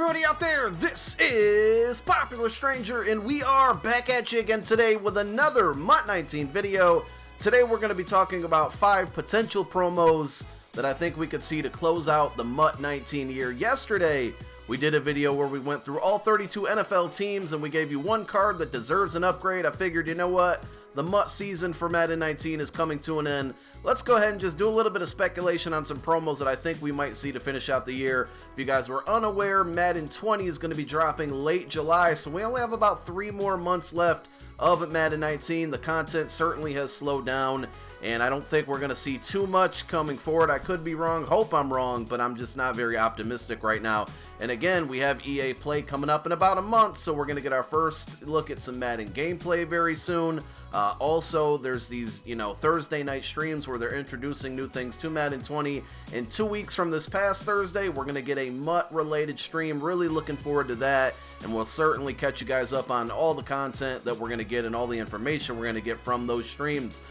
everybody out there, this is Popular Stranger, and we are back at you again today with another MUT 19 video. Today we're going to be talking about 5 potential promos that I think we could see to close out the MUT 19 year. Yesterday, we did a video where we went through all 32 NFL teams and we gave you one card that deserves an upgrade. I figured, you know what, the MUT season for Madden 19 is coming to an end. Let's go ahead and just do a little bit of speculation on some promos that I think we might see to finish out the year. If you guys were unaware, Madden 20 is going to be dropping late July, so we only have about 3 more months left of Madden 19. The content certainly has slowed down, and I don't think we're going to see too much coming forward. I could be wrong, hope I'm wrong, but I'm just not very optimistic right now. And again, we have EA Play coming up in about a month, so we're going to get our first look at some Madden gameplay very soon. Also, there's these, Thursday night streams where they're introducing new things to Madden 20. In 2 weeks from this past Thursday, we're going to get a MUT-related stream. Really looking forward to that, and we'll certainly catch you guys up on all the content that we're going to get and all the information we're going to get from those streams.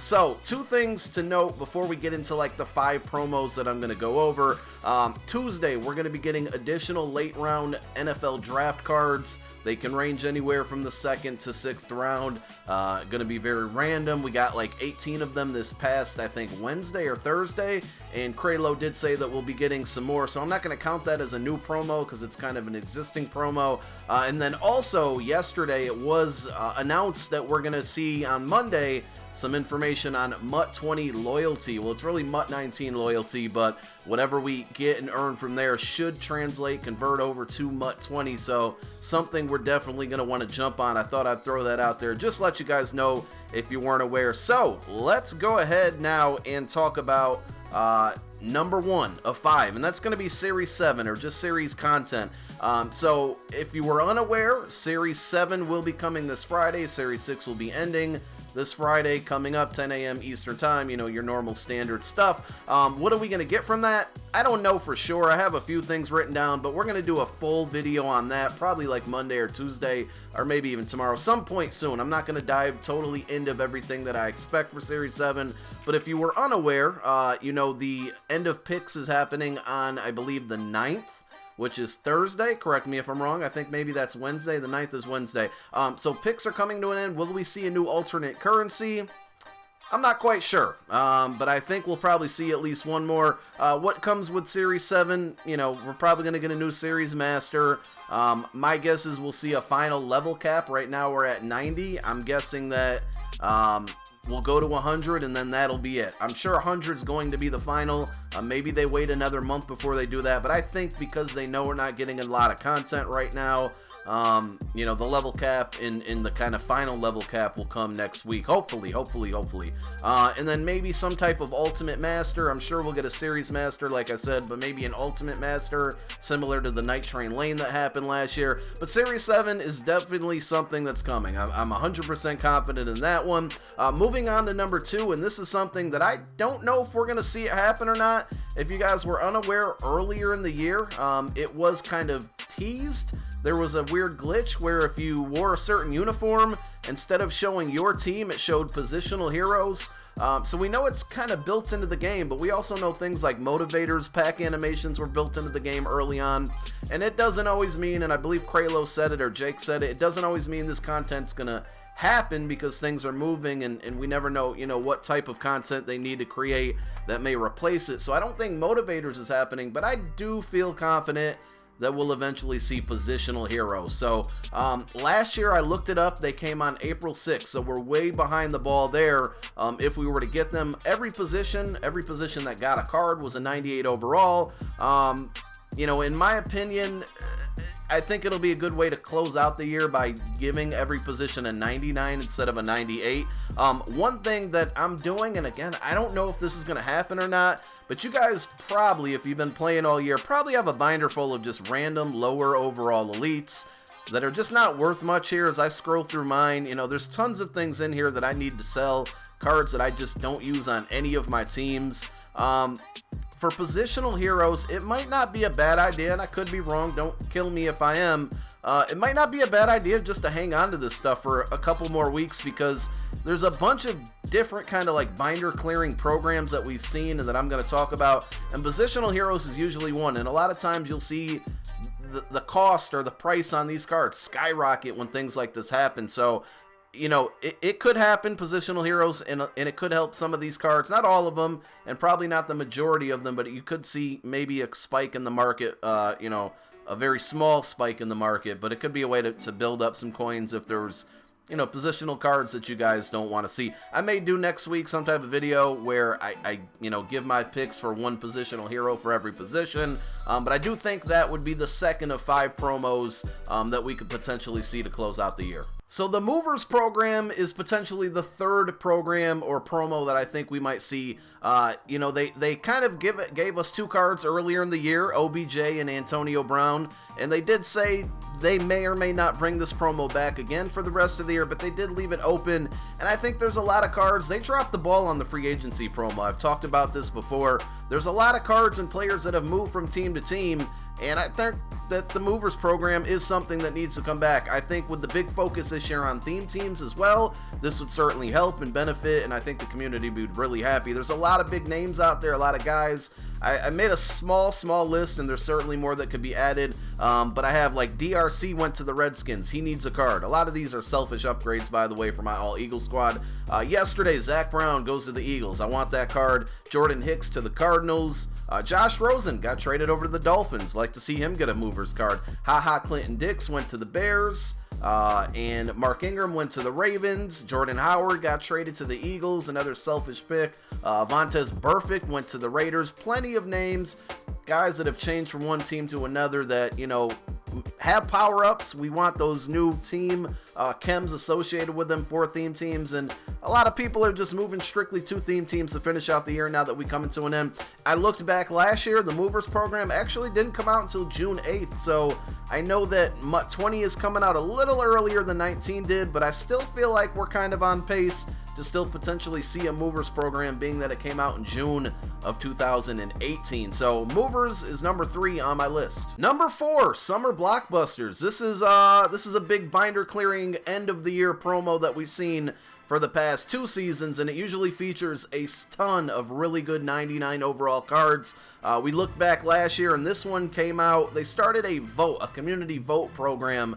So, 2 things to note before we get into like the 5 promos that I'm going to go over. Tuesday, we're going to be getting additional late-round NFL draft cards. They can range anywhere from the 2nd to 6th round. Going to be very random. We got like 18 of them this past, I think, Wednesday or Thursday. And Kralo did say that we'll be getting some more. So I'm not going to count that as a new promo because it's kind of an existing promo. And then also yesterday it was announced that we're going to see on Monday some information on MUT 20 loyalty. Well, it's really MUT 19 loyalty, but whatever we get and earn from there should convert over to MUT 20. So something we're definitely going to want to jump on. I thought I'd throw that out there, just let you guys know if you weren't aware. So let's go ahead now and talk about number 1 of 5, and that's going to be Series 7, or just series content. So if you were unaware, Series 7 will be coming this Friday. Series 6 will be ending this Friday, coming up 10 a.m. Eastern Time, your normal standard stuff. What are we going to get from that? I don't know for sure. I have a few things written down, but we're going to do a full video on that, probably like Monday or Tuesday, or maybe even tomorrow, some point soon. I'm not going to dive totally into everything that I expect for Series 7, but if you were unaware, the end of picks is happening on, I believe, the 9th. Which is Thursday, correct me if I'm wrong, I think maybe that's Wednesday, the 9th is Wednesday. So picks are coming to an end. Will we see a new alternate currency? I'm not quite sure, but I think we'll probably see at least one more. What comes with Series 7, we're probably going to get a new Series Master. My guess is we'll see a final level cap. Right now we're at 90. I'm guessing that we'll go to 100 and then that'll be it. I'm sure 100 is going to be the final. Maybe they wait another month before they do that, but I think because they know we're not getting a lot of content right now, the level cap in the kind of final level cap will come next week, hopefully. And then maybe some type of Ultimate Master. I'm sure we'll get a Series Master, like I said, but maybe an Ultimate Master similar to the Night Train Lane that happened last year. But Series 7 is definitely something that's coming. I'm 100% confident in that one. Moving on to number 2, and this is something that I don't know if we're going to see it happen or not. If you guys were unaware, earlier in the year, it was kind of teased. There was a weird glitch where if you wore a certain uniform, instead of showing your team, it showed positional heroes. So we know it's kind of built into the game, but we also know things like motivators, pack animations were built into the game early on. And it doesn't always mean, and I believe Kralo said it or Jake said it, it doesn't always mean this content's going to happen because things are moving and we never know, what type of content they need to create that may replace it. So I don't think motivators is happening, but I do feel confident that we'll eventually see positional heroes. So last year I looked it up, they came on April 6th, so we're way behind the ball there. If we were to get them, every position that got a card was a 98 overall. In my opinion, I think it'll be a good way to close out the year by giving every position a 99 instead of a 98. One thing that I'm doing, and again, I don't know if this is going to happen or not, but you guys probably, if you've been playing all year, probably have a binder full of just random lower overall elites that are just not worth much here. As I scroll through mine, there's tons of things in here that I need to sell, cards that I just don't use on any of my teams. For positional heroes, it might not be a bad idea, and I could be wrong, don't kill me if I am. It might not be a bad idea just to hang on to this stuff for a couple more weeks because there's a bunch of different kind of like binder clearing programs that we've seen and that I'm going to talk about, and positional heroes is usually one. And a lot of times you'll see the cost or the price on these cards skyrocket when things like this happen. So, you know, it could happen, positional heroes, and it could help some of these cards. Not all of them, and probably not the majority of them, but you could see maybe a spike in the market, you know, a very small spike in the market, but it could be a way to build up some coins if there's, you know, positional cards that you guys don't want to see. I may do next week some type of video where I you know, give my picks for one positional hero for every position, but I do think that would be the second of 5 promos that we could potentially see to close out the year. So the Movers program is potentially the third program or promo that I think we might see. You know, they kind of gave us 2 cards earlier in the year, OBJ and Antonio Brown, and they did say they may or may not bring this promo back again for the rest of the year, but they did leave it open, and I think there's a lot of cards. They dropped the ball on the free agency promo. I've talked about this before. There's a lot of cards and players that have moved from team to team, and I think that the Movers program is something that needs to come back. I think with the big focus this year on theme teams as well, this would certainly help and benefit, and I think the community would be really happy. There's a lot of big names out there, a lot of guys. I made a small list, and there's certainly more that could be added, but I have, like, DRC went to the Redskins. He needs a card. A lot of these are selfish upgrades, by the way, for my All-Eagles squad. Yesterday, Zach Brown goes to the Eagles. I want that card. Jordan Hicks to the Cardinals. Josh Rosen got traded over to the Dolphins. Like to see him get a Movers card. Clinton Dix went to the Bears. And Mark Ingram went to the Ravens. Jordan Howard got traded to the Eagles, another selfish pick. Vontaze Burfict went to the Raiders. Plenty of names, guys that have changed from one team to another that, you know, have power-ups. We want those new team chems associated with them for theme teams, and a lot of people are just moving strictly to theme teams to finish out the year now that we come into an end. I looked back last year, the Movers program actually didn't come out until June 8th, so I know that MUT 20 is coming out a little earlier than 19 did, but I still feel like we're kind of on pace to still potentially see a Movers program, being that it came out in June of 2018. So Movers is number 3 on my list. Number 4, Summer Blockbusters. This is a big binder clearing end of the year promo that we've seen for the past 2 seasons, and it usually features a ton of really good 99 overall cards. We looked back last year, and this one came out. They started a community vote program,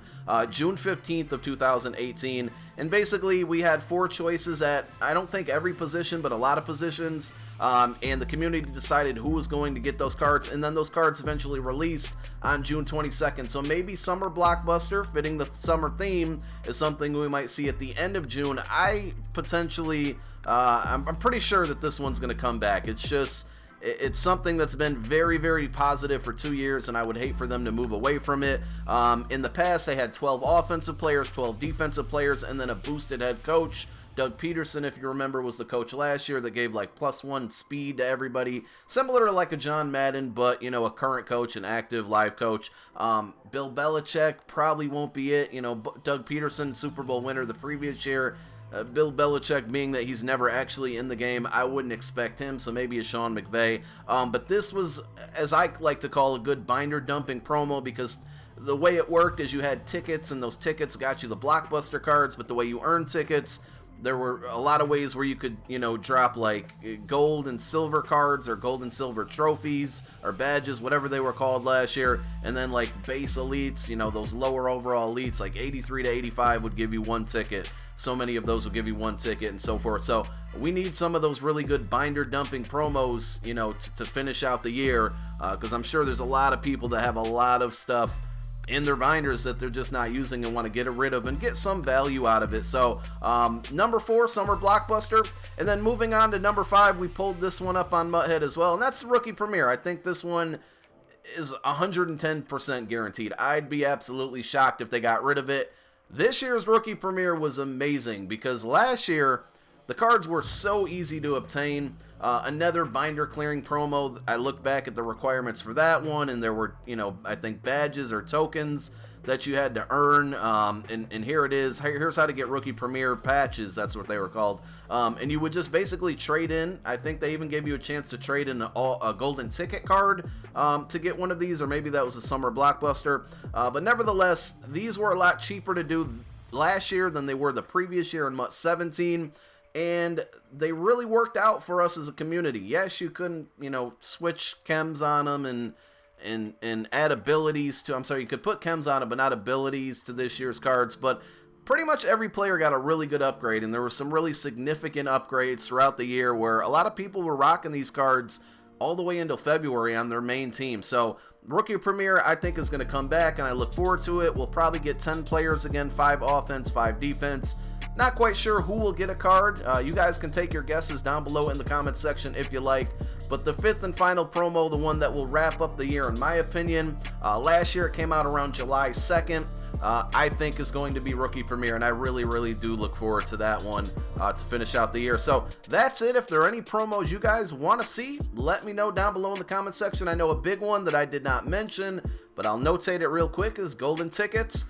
June 15th of 2018, and basically we had 4 choices at, I don't think every position, but a lot of positions, and the community decided who was going to get those cards, and then those cards eventually released on June 22nd. So maybe Summer Blockbuster, fitting the summer theme, is something we might see at the end of June. I potentially, I'm pretty sure that this one's going to come back. It's something that's been very, very positive for 2 years, and I would hate for them to move away from it. In the past, they had 12 offensive players, 12 defensive players, and then a boosted head coach. Doug Peterson, if you remember, was the coach last year that gave like +1 speed to everybody, similar to like a John Madden, but, you know, a current coach, an active live coach. Bill Belichick probably won't be it. You know, Doug Peterson, Super Bowl winner the previous year. Bill Belichick, being that he's never actually in the game, I wouldn't expect him, so maybe a Sean McVay. But this was, as I like to call, a good binder dumping promo, because the way it worked is you had tickets, and those tickets got you the Blockbuster cards, but the way you earned tickets, there were a lot of ways where you could, you know, drop like gold and silver cards or gold and silver trophies or badges, whatever they were called last year, and then like base elites, you know, those lower overall elites like 83 to 85 would give you 1 ticket. So many of those will give you 1 ticket and so forth. So we need some of those really good binder dumping promos, you know, to finish out the year, because I'm sure there's a lot of people that have a lot of stuff in their binders that they're just not using and want to get rid of and get some value out of it. So number 4, Summer Blockbuster. And then moving on to number 5, we pulled this one up on Mutthead as well, and that's Rookie Premier. I think this one is 110% guaranteed. I'd be absolutely shocked if they got rid of it. This year's Rookie Premier was amazing, because last year the cards were so easy to obtain. Another binder clearing promo. I look back at the requirements for that one, and there were, you know, I think badges or tokens that you had to earn, and here it is. Here's how to get Rookie Premier patches, that's what they were called, and you would just basically trade in. I think they even gave you a chance to trade in a golden ticket card to get one of these, or maybe that was a Summer Blockbuster, but nevertheless, these were a lot cheaper to do last year than they were the previous year in MUT 17, and they really worked out for us as a community. Yes, you couldn't, you know, switch chems on them, and and add abilities to. I'm sorry, you could put chems on it, but not abilities to this year's cards. But pretty much every player got a really good upgrade, and there were some really significant upgrades throughout the year where a lot of people were rocking these cards all the way until February on their main team. So Rookie Premier, I think, is going to come back, and I look forward to it. We'll probably get 10 players again, 5 offense, 5 defense. Not quite sure who will get a card. You guys can take your guesses down below in the comment section if you like. But the 5th and final promo, the one that will wrap up the year in my opinion, last year it came out around July 2nd. I think is going to be Rookie Premier, and I really do look forward to that one to finish out the year. So that's it. If there are any promos you guys want to see, let me know down below in the comment section. I know a big one that I did not mention, but I'll notate it real quick, is golden tickets.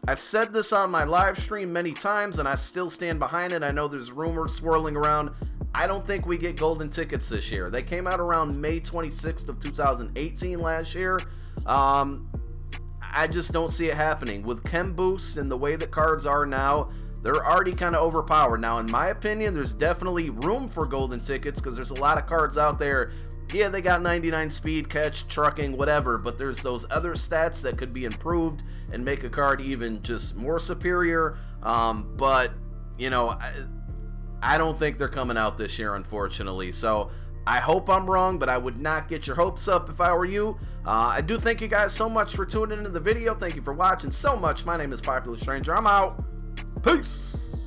I've said this on my live stream many times, and I still stand behind it. I know there's rumors swirling around. I don't think we get golden tickets this year. They came out around May 26th of 2018 last year. I just don't see it happening. With chem boosts and the way that cards are now, they're already kind of overpowered. Now, in my opinion, there's definitely room for golden tickets because there's a lot of cards out there. Yeah, they got 99 speed, catch, trucking, whatever, but there's those other stats that could be improved and make a card even just more superior. But, you know, I don't think they're coming out this year, unfortunately. So I hope I'm wrong, but I would not get your hopes up if I were you. I do thank you guys so much for tuning into the video. Thank you for watching so much. My name is Popular Stranger. I'm out. Peace.